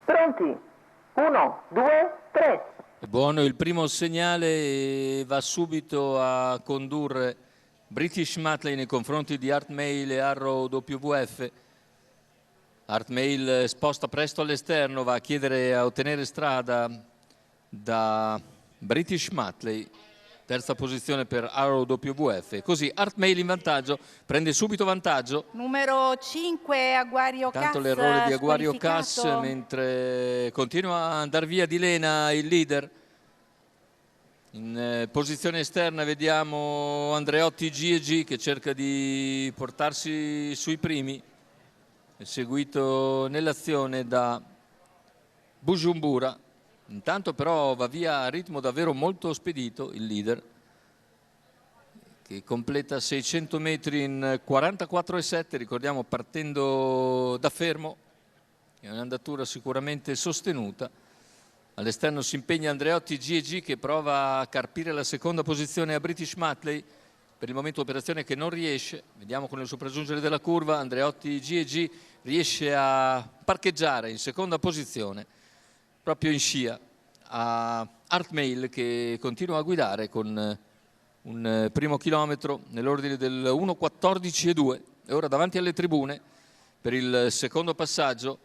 Pronti? 1, 2, 3. Buono il primo segnale e va subito a condurre British Matley nei confronti di Art Mail e Arrow WF. Art Mail sposta presto all'esterno, va a chiedere a ottenere strada da British Matley. Terza posizione per Arrow WF. Così Art Mail in vantaggio, prende subito vantaggio. Numero 5 Aguario Cass. Tanto l'errore di Aguario Cass, mentre continua a andare via di Lena il leader. In posizione esterna vediamo Andreotti G&G che cerca di portarsi sui primi, seguito nell'azione da Bujumbura. Intanto però va via a ritmo davvero molto spedito il leader, che completa 600 metri in 44,7, ricordiamo partendo da fermo. È un'andatura sicuramente sostenuta. All'esterno si impegna Andreotti G&G che prova a carpire la seconda posizione a British Matley. Per il momento operazione che non riesce. Vediamo con il sopraggiungere della curva Andreotti G&G riesce a parcheggiare in seconda posizione, proprio in scia a Art Mail, che continua a guidare con un primo chilometro nell'ordine del 1:14,2. E ora davanti alle tribune per il secondo passaggio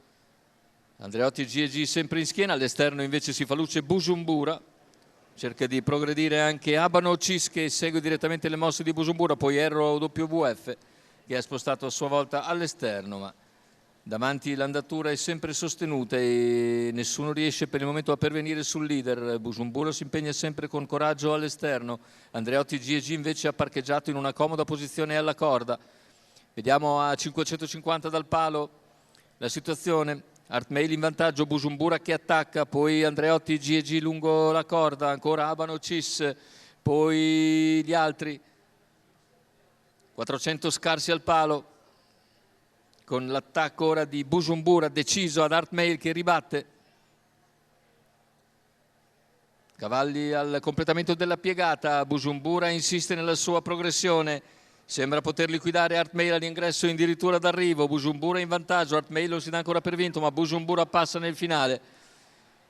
Andreotti G&G sempre in schiena. All'esterno invece si fa luce Bujumbura, cerca di progredire anche Abano Cis che segue direttamente le mosse di Bujumbura, poi Arrow WF che ha spostato a sua volta all'esterno, ma davanti l'andatura è sempre sostenuta e nessuno riesce per il momento a pervenire sul leader. Bujumbura si impegna sempre con coraggio all'esterno. Andreotti G&G invece ha parcheggiato in una comoda posizione alla corda. Vediamo a 550 dal palo la situazione. Art Mail in vantaggio, Bujumbura che attacca, poi Andreotti G&G lungo la corda, ancora Abano Cis, poi gli altri. 400 scarsi al palo, con l'attacco ora di Bujumbura deciso ad Art Mail che ribatte. Cavalli al completamento della piegata, Bujumbura insiste nella sua progressione, sembra poter liquidare Art Mail all'ingresso addirittura d'arrivo. Bujumbura in vantaggio, Art Mail lo si dà ancora per vinto, ma Bujumbura passa nel finale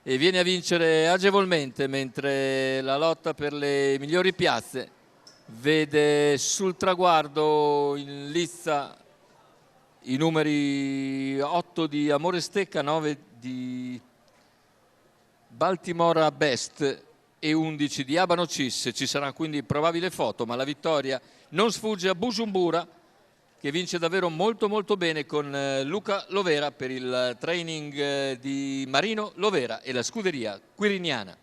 e viene a vincere agevolmente, mentre la lotta per le migliori piazze vede sul traguardo in lizza i numeri 8 di Amore Stecca, 9 di Baltimora Best e 11 di Abano Cis. Ci sarà quindi probabile foto, ma la vittoria non sfugge a Bujumbura, che vince davvero molto bene con Luca Lovera per il training di Marino Lovera e la scuderia quiriniana.